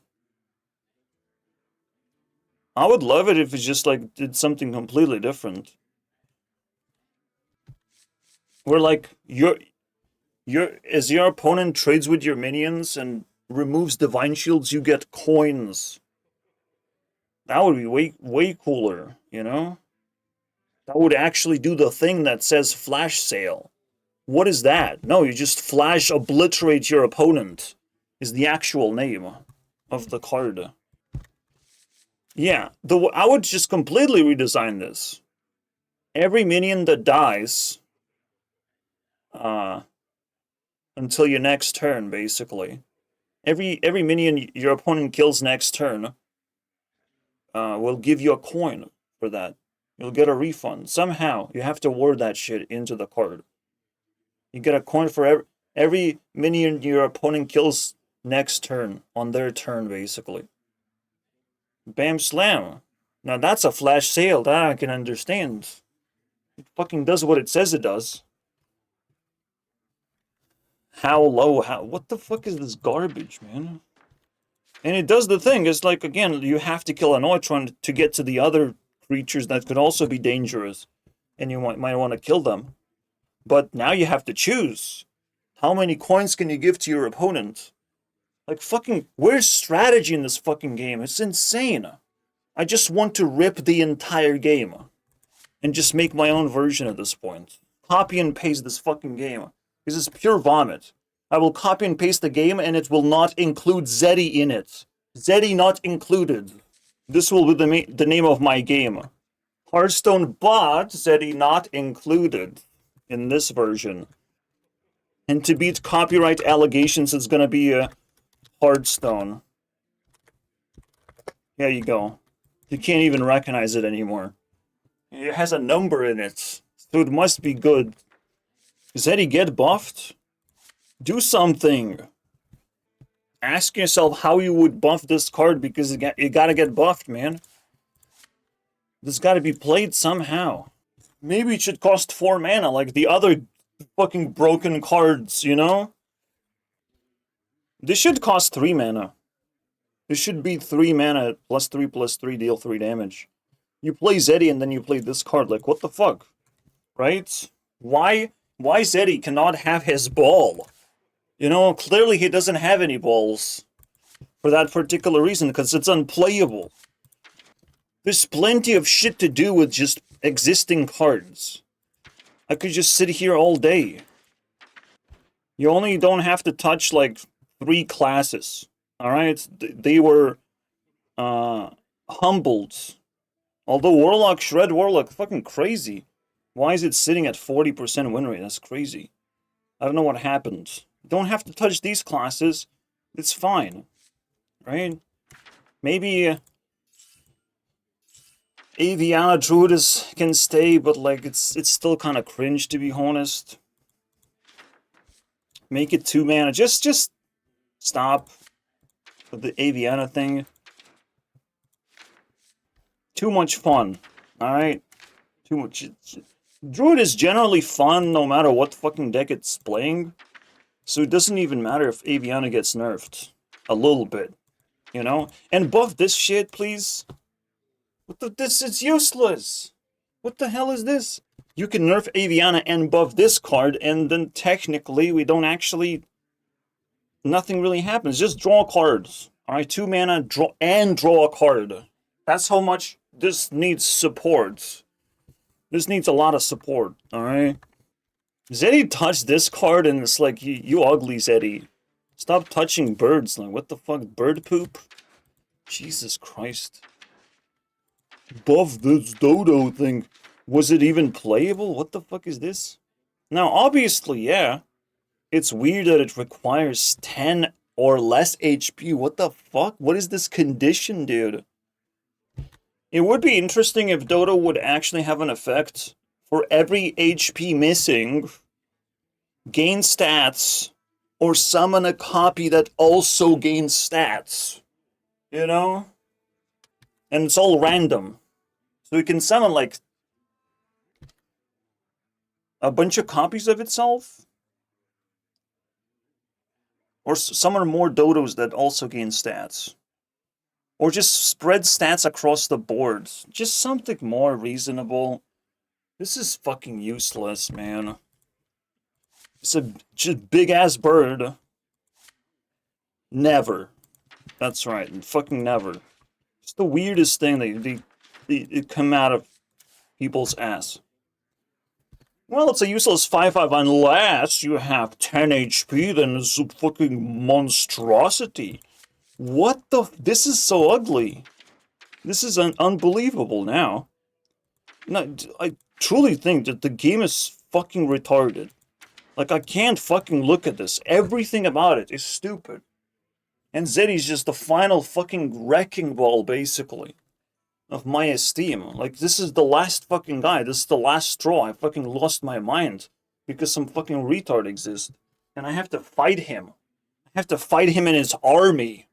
I would love it if it just, like, did something completely different. Where, like, as your opponent trades with your minions and removes Divine Shields, you get coins. That would be way cooler, you know? That would actually do the thing that says flash sale. What is that? No, you just flash obliterate your opponent, is the actual name of the card. Yeah, I would just completely redesign this. Every minion that dies until your next turn, basically. Every minion your opponent kills next turn will give you a coin for that. You'll get a refund. Somehow, you have to word that shit into the card. You get a coin for every minion your opponent kills next turn, on their turn, basically. Bam slam. Now that's a flash sale, that I can understand. It fucking does what it says it does. How low, what the fuck is this garbage, man? And it does the thing, it's like, again, you have to kill an Neutron to get to the other creatures that could also be dangerous. And you might want to kill them. But now you have to choose. How many coins can you give to your opponent? Like, fucking, where's strategy in this fucking game? It's insane. I just want to rip the entire game. And just make my own version at this point. Copy and paste this fucking game. This is pure vomit. I will copy and paste the game and it will not include Zeddy in it. Zeddy not included. This will be the name of my game. Hearthstone, but Zeddy not included in this version. And to beat copyright allegations, it's gonna be a Hearthstone. There you go. You can't even recognize it anymore. It has a number in it, so it must be good. Zeddy, get buffed? Do something! Ask yourself how you would buff this card, because you gotta get buffed, man. This gotta be played somehow. Maybe it should cost 4 mana like the other fucking broken cards, you know? This should cost 3 mana. This should be 3 mana, +3/+3, deal 3 damage. You play Zeddy and then you play this card, like, what the fuck? Right? Why Zeddy cannot have his ball? You know, clearly he doesn't have any balls. For that particular reason, because it's unplayable. There's plenty of shit to do with just existing cards. I could just sit here all day. You only don't have to touch, like, 3 classes. Alright? They were, humbled. Although Warlock, Shred Warlock, fucking crazy. Why is it sitting at 40% win rate? That's crazy. I don't know what happened. You don't have to touch these classes. It's fine. Right? Maybe Aviana Druidus can stay, but like it's still kind of cringe, to be honest. Make it 2 mana. Just stop with the Aviana thing. Too much fun. Alright? Too much. Druid is generally fun no matter what fucking deck it's playing. So it doesn't even matter if Aviana gets nerfed. A little bit. You know? And buff this shit, please. This is useless. What the hell is this? You can nerf Aviana and buff this card, and then technically we don't actually... Nothing really happens. Just draw cards. Alright, 2 mana, draw a card. That's how much this needs support. This needs a lot of support, alright? Zeddy touched this card and it's like, you ugly, Zeddy. Stop touching birds. Like, what the fuck? Bird poop? Jesus Christ. Buff this dodo thing. Was it even playable? What the fuck is this? Now, obviously, yeah. It's weird that it requires 10 or less HP. What the fuck? What is this condition, dude? It would be interesting if Dodo would actually have an effect for every HP missing, gain stats, or summon a copy that also gains stats. You know? And it's all random. So you can summon, like, a bunch of copies of itself? Or summon more Dodos that also gain stats. Or just spread stats across the board. Just something more reasonable. This is fucking useless, man. It's a just big-ass bird. Never. That's right, fucking never. It's the weirdest thing they come out of people's ass. Well, it's a useless 5/5 unless you have 10 HP, then it's a fucking monstrosity. What the... This is so ugly. This is unbelievable now. No, I truly think that the game is fucking retarded. Like, I can't fucking look at this. Everything about it is stupid. And Zeddy's just the final fucking wrecking ball, basically, of my esteem. Like, this is the last fucking guy. This is the last straw. I fucking lost my mind because some fucking retard exists. And I have to fight him. I have to fight him in his army.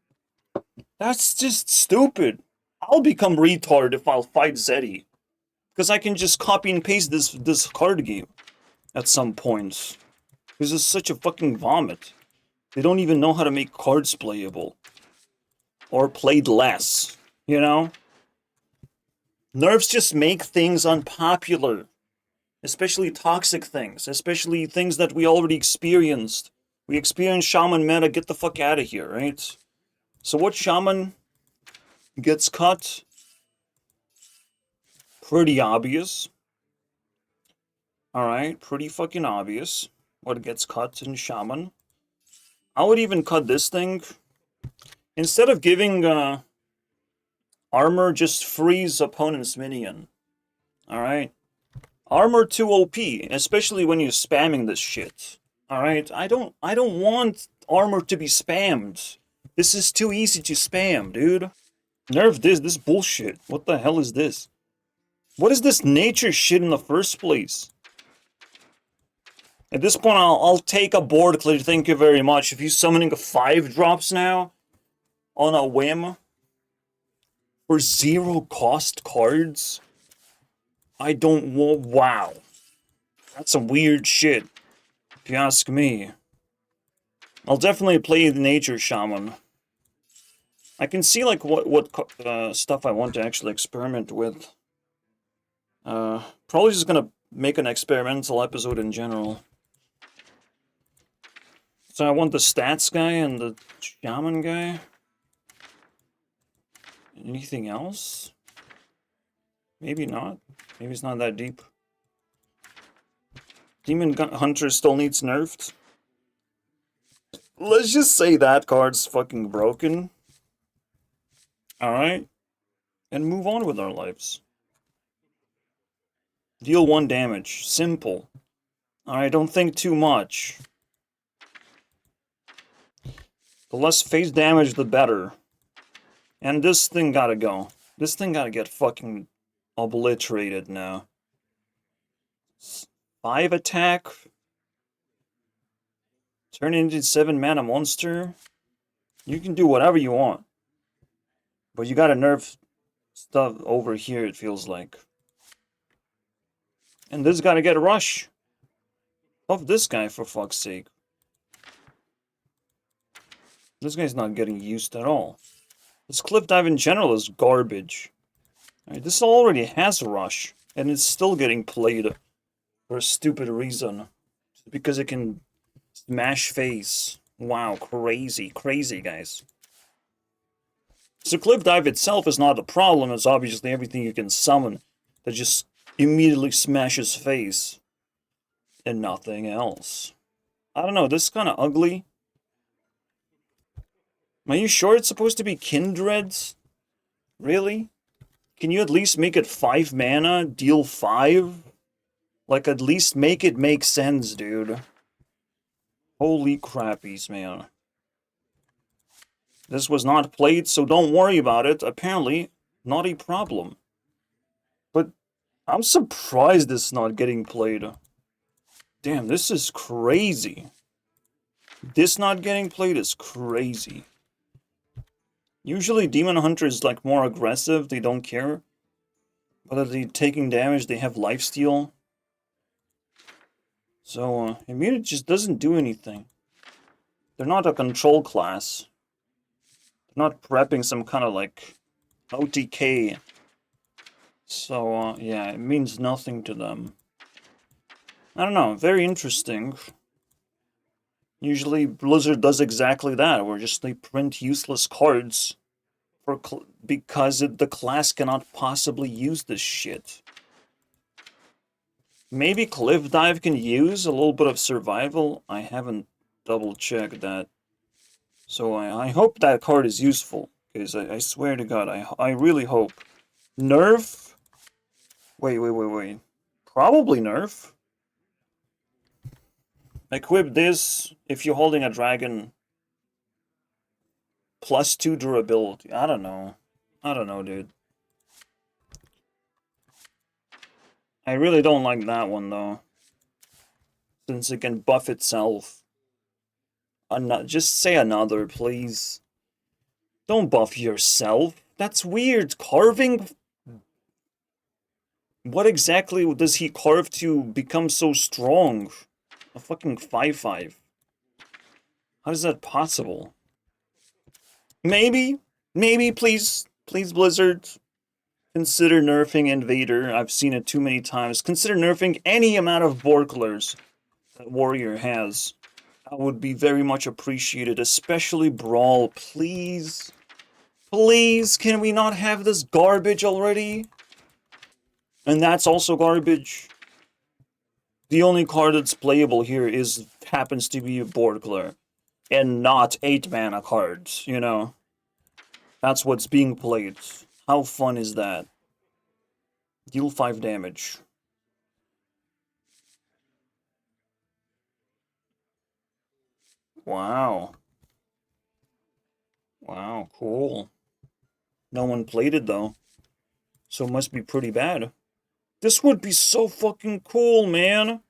That's just stupid. I'll become retard if I'll fight Zeddy. Because I can just copy and paste this card game at some point. This is such a fucking vomit. They don't even know how to make cards playable. Or played less, you know? Nerfs just make things unpopular. Especially toxic things. Especially things that we already experienced. We experienced Shaman meta, get the fuck out of here, right? So what Shaman gets cut? Pretty obvious. Alright, pretty fucking obvious what gets cut in Shaman. I would even cut this thing. Instead of giving armor, just freeze opponent's minion. Alright? Armor too OP, especially when you're spamming this shit. Alright? I don't want armor to be spammed. This is too easy to spam, dude. Nerf this bullshit. What the hell is this? What is this nature shit in the first place? At this point, I'll take a board clear, thank you very much. If he's summoning 5 drops now, on a whim, for 0 cost cards, I don't want. Wow. That's some weird shit, if you ask me. I'll definitely play the Nature Shaman. I can see, like, what stuff I want to actually experiment with. Probably just gonna make an experimental episode in general. So I want the stats guy and the shaman guy. Anything else? Maybe not. Maybe it's not that deep. Demon Hunter still needs nerfed. Let's just say that card's fucking broken. Alright. And move on with our lives. Deal 1 damage. Simple. Alright, don't think too much. The less face damage, the better. And this thing gotta go. This thing gotta get fucking obliterated now. 5 attack. Turn into 7-mana monster. You can do whatever you want. But you gotta nerf stuff over here, it feels like. And this gotta get a rush. Buff this guy, for fuck's sake. This guy's not getting used at all. This cliff dive in general is garbage. Alright, this already has a rush. And it's still getting played for a stupid reason. Because it can smash face. Wow, crazy, crazy, guys. So cliff dive itself is not a problem. It's obviously everything you can summon that just immediately smashes face. And nothing else. I don't know, this is kind of ugly. Are you sure it's supposed to be Kindreds? Really? Can you at least make it 5 mana, deal 5? Like, at least make it make sense, dude. Holy crappies, man. This was not played, so don't worry about it. Apparently, not a problem. But I'm surprised this is not getting played. Damn, this is crazy. This not getting played is crazy. Usually Demon Hunter is like more aggressive, they don't care. Whether they're taking damage, they have lifesteal. So, immunity just doesn't do anything. They're not a control class. They're not prepping some kind of like OTK. So, yeah, it means nothing to them. I don't know, very interesting. Usually Blizzard does exactly that, where just they print useless cards for because the class cannot possibly use this shit. Maybe Cliff Dive can use a little bit of survival. I haven't double-checked that. So I hope that card is useful, because I swear to God, I really hope. Nerf? Wait. Probably nerf. Equip this if you're holding a dragon. +2 durability. I don't know. I don't know, dude. I really don't like that one, though. Since it can buff itself. Just say another, please. Don't buff yourself. That's weird. Carving? What exactly does he carve to become so strong? A fucking 5/5. How is that possible? Maybe, please, Blizzard, consider nerfing Invader. I've seen it too many times. Consider nerfing any amount of Borklers that Warrior has. That would be very much appreciated, especially Brawl. Please, please, can we not have this garbage already? And that's also garbage. The only card that's playable here happens to be a Borkler. And not 8-mana cards, you know? That's what's being played. How fun is that? Deal 5 damage. Wow. Wow, cool. No one played it, though. So it must be pretty bad. This would be so fucking cool, man.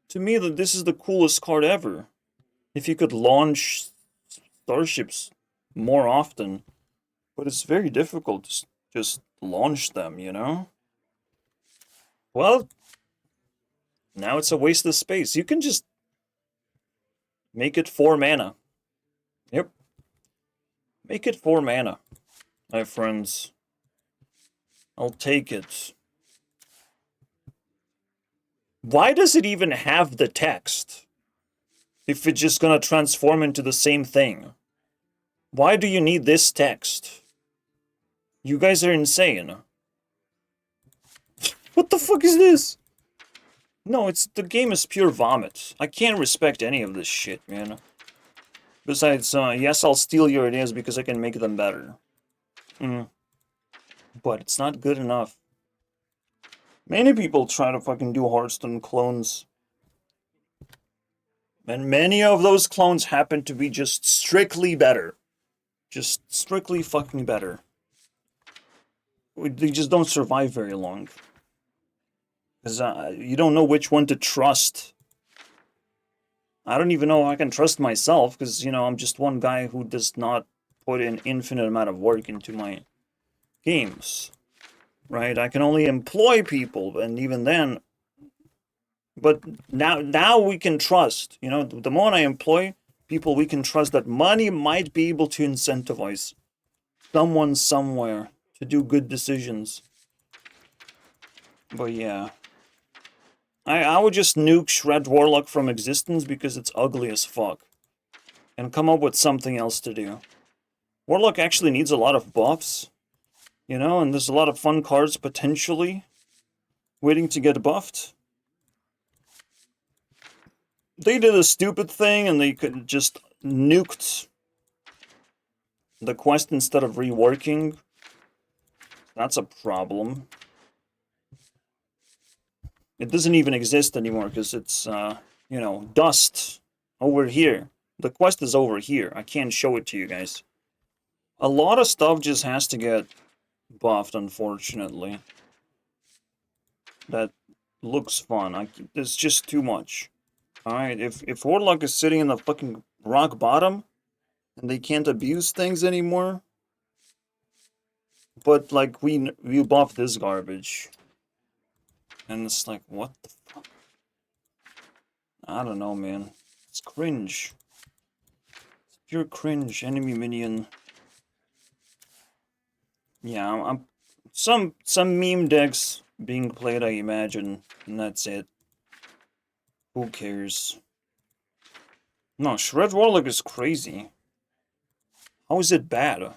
To me, this is the coolest card ever. If you could launch starships more often. But it's very difficult to just launch them, you know? Well, now it's a waste of space. You can just make it 4 mana. Yep. Make it 4 mana, my friends. I'll take it. Why does it even have the text? If it's just gonna transform into the same thing. Why do you need this text? You guys are insane. What the fuck is this? No, the game is pure vomit. I can't respect any of this shit, man. Besides, yes, I'll steal your ideas because I can make them better. But it's not good enough. Many people try to fucking do Hearthstone clones. And many of those clones happen to be just strictly better. Just strictly fucking better. They just don't survive very long. Because you don't know which one to trust. I don't even know if I can trust myself, because, you know, I'm just one guy who does not put an infinite amount of work into my games. Right? I can only employ people, and even then... But now we can trust, you know, the moment I employ people, we can trust that money might be able to incentivize someone somewhere to do good decisions. But yeah. I would just nuke Shred Warlock from existence because it's ugly as fuck. And come up with something else to do. Warlock actually needs a lot of buffs. You know, and there's a lot of fun cards potentially waiting to get buffed. They did a stupid thing and they could just nuked the quest instead of reworking. That's a problem. It doesn't even exist anymore because it's, you know, dust over here. The quest is over here. I can't show it to you guys. A lot of stuff just has to get buffed, unfortunately. That looks fun. There's just too much. Alright, if Warlock is sitting in the fucking rock bottom, and they can't abuse things anymore, but, like, we buff this garbage. And it's like, what the fuck? I don't know, man. It's cringe. It's pure cringe, enemy minion. Yeah, I'm some meme decks being played, I imagine, and that's it. Who cares? No, Shred Warlock is crazy. How is it bad?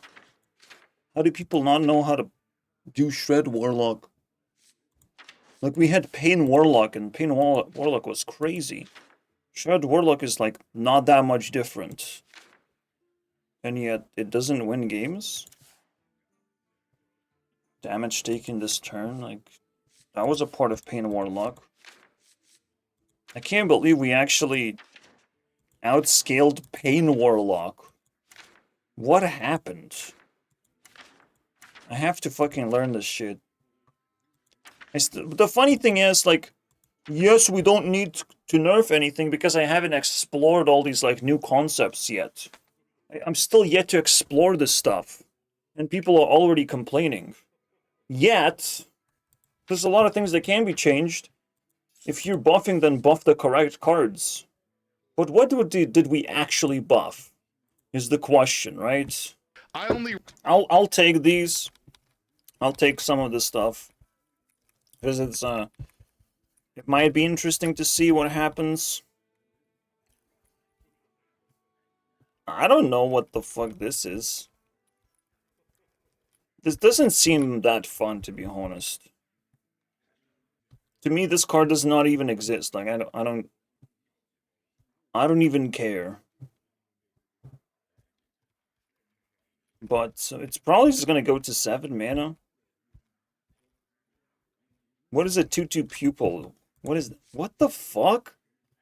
How do people not know how to do Shred Warlock? Like, we had Pain Warlock, and Pain Warlock was crazy. Shred Warlock is, like, not that much different. And yet, it doesn't win games? Damage taken this turn, like, that was a part of Pain Warlock. I can't believe we actually outscaled Pain Warlock. What happened? I have to fucking learn this shit. The funny thing is, like, yes, we don't need to nerf anything because I haven't explored all these, like, new concepts yet. I'm still yet to explore this stuff. And people are already complaining. Yet, there's a lot of things that can be changed. If you're buffing, then buff the correct cards. But what did we actually buff? Is the question, right? I'll take these. I'll take some of this stuff. Because it might be interesting to see what happens. I don't know what the fuck this is. This doesn't seem that fun, to be honest. To me, this card does not even exist. Like, I don't even care. But it's probably just gonna go to 7 mana. What is a 2/2 pupil? What the fuck?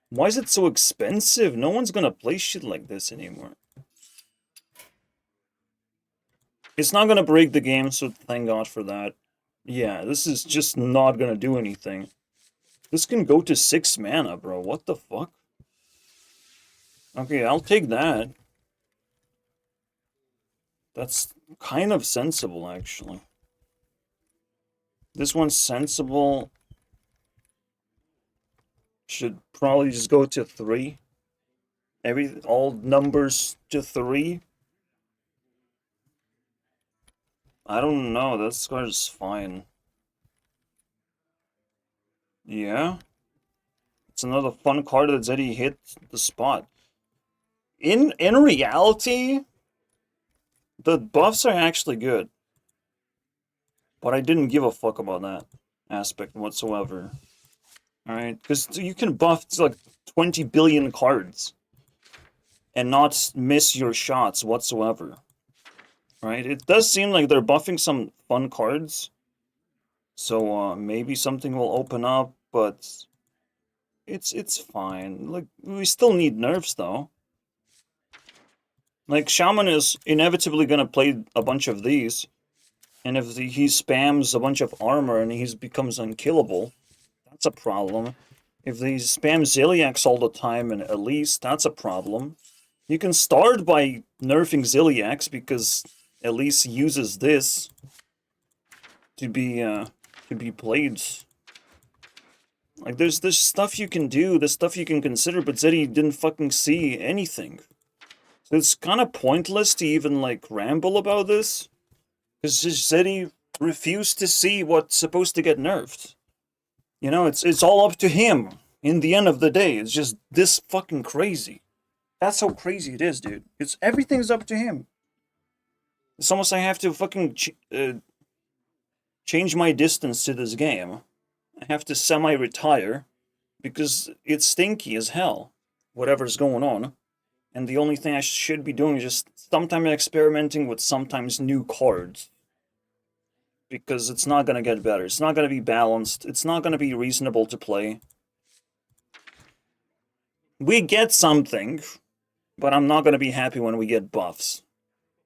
Why is it so expensive? No one's gonna play shit like this anymore. It's not gonna break the game, so thank God for that. Yeah, this is just not gonna do anything. This can go to 6 mana, bro. What the fuck? Okay, I'll take that. That's kind of sensible, actually. This one's sensible. Should probably just go to 3. All numbers to 3. I don't know. That card is fine. Yeah. It's another fun card that Zeddy hit the spot. In reality, the buffs are actually good. But I didn't give a fuck about that aspect whatsoever. Alright? Because you can buff like 20 billion cards and not miss your shots whatsoever. Right? It does seem like they're buffing some fun cards. So maybe something will open up, but it's fine. Like, we still need nerfs though. Like, Shaman is inevitably gonna play a bunch of these. And if he spams a bunch of armor and he becomes unkillable, that's a problem. If they spam Ziliax all the time and Elise, that's a problem. You can start by nerfing Ziliax because Elise uses this to be played. Like, there's stuff you can do, there's stuff you can consider, but Zeddy didn't fucking see anything. So it's kind of pointless to even, like, ramble about this. Because Zeddy refused to see what's supposed to get nerfed. You know, it's all up to him. In the end of the day, it's just this fucking crazy. That's how crazy it is, dude. Everything's up to him. It's almost like I have to fucking change my distance to this game. I have to semi-retire because it's stinky as hell, whatever's going on. And the only thing I should be doing is just sometimes experimenting with sometimes new cards. Because it's not going to get better. It's not going to be balanced. It's not going to be reasonable to play. We get something, but I'm not going to be happy when we get buffs.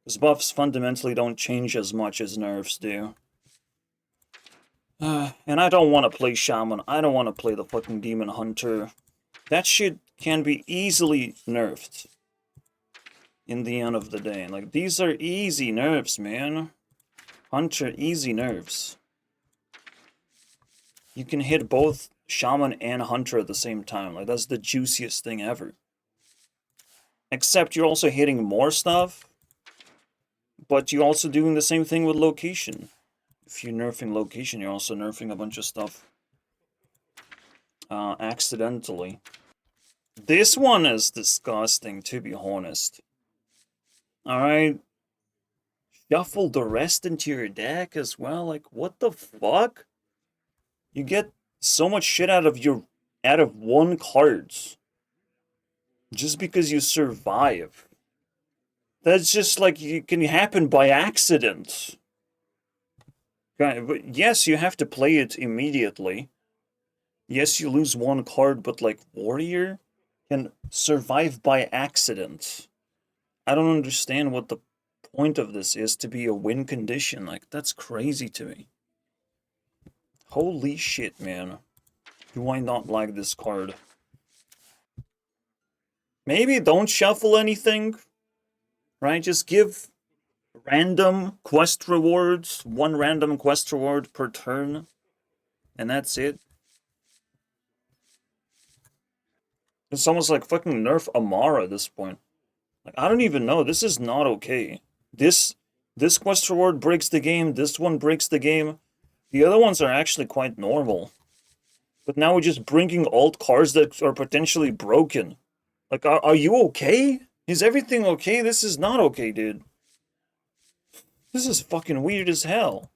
Because buffs fundamentally don't change as much as nerfs do. And I don't want to play Shaman. I don't want to play the fucking Demon Hunter. That shit can be easily nerfed. In the end of the day. Like, these are easy nerfs, man. Hunter, easy nerfs. You can hit both Shaman and Hunter at the same time. Like, that's the juiciest thing ever. Except you're also hitting more stuff. But you're also doing the same thing with location. If you're nerfing location, you're also nerfing a bunch of stuff. Accidentally. This one is disgusting, to be honest. Alright. Shuffle the rest into your deck as well. Like, what the fuck? You get so much shit out of one cards. Just because you survive. That's just like, it can happen by accident. But yes, you have to play it immediately. Yes, you lose one card, but like Warrior can survive by accident. I don't understand what the point of this is to be a win condition. Like, that's crazy to me. Holy shit, man. Do I not like this card? Maybe don't shuffle anything, right? Just give random quest rewards, one random quest reward per turn, and that's it. It's almost like fucking nerf Amara at this point. Like, I don't even know. This is not okay. This quest reward breaks the game. This one breaks the game. The other ones are actually quite normal. But now we're just bringing alt cards that are potentially broken. Like, are you okay? Is everything okay? This is not okay, dude. This is fucking weird as hell.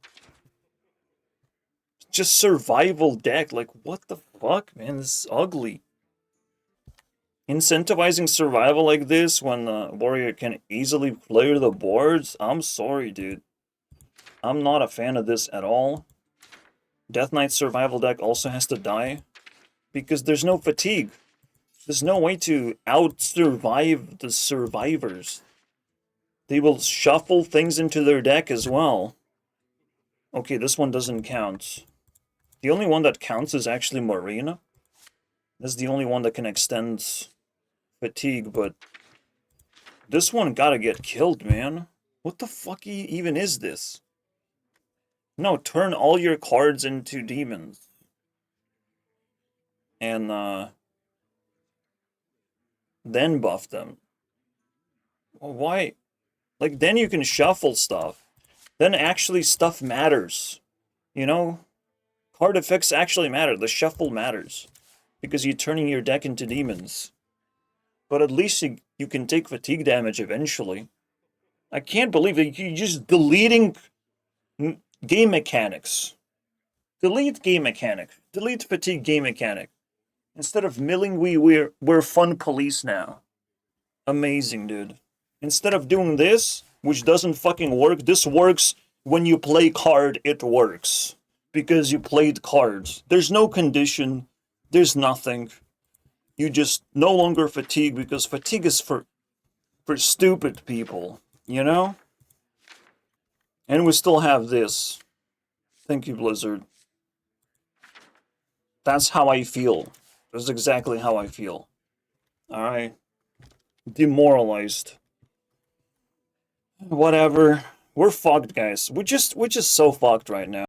Just survival deck. Like, what the fuck, man? This is ugly. Incentivizing survival like this when the warrior can easily clear the boards? I'm sorry, dude. I'm not a fan of this at all. Death Knight survival deck also has to die. Because there's no fatigue. There's no way to out-survive the survivors. They will shuffle things into their deck as well. Okay, this one doesn't count. The only one that counts is actually Marina. This is the only one that can extend fatigue, but this one gotta get killed, man. What the fuck even is this? No, turn all your cards into demons. And, then buff them. Well, why? Like, then you can shuffle stuff. Then actually stuff matters. You know? Card effects actually matter. The shuffle matters. Because you're turning your deck into demons. But at least you can take fatigue damage eventually. I can't believe that you're just deleting game mechanics. Delete game mechanic. Delete fatigue game mechanic. Instead of milling, we're fun police now. Amazing, dude. Instead of doing this, which doesn't fucking work, this works when you play card, it works. Because you played cards. There's no condition. There's nothing. You just no longer fatigue because fatigue is for stupid people, you know? And we still have this. Thank you, Blizzard. That's how I feel. That's exactly how I feel. Alright. Demoralized. Whatever. We're fucked, guys. We're just so fucked right now.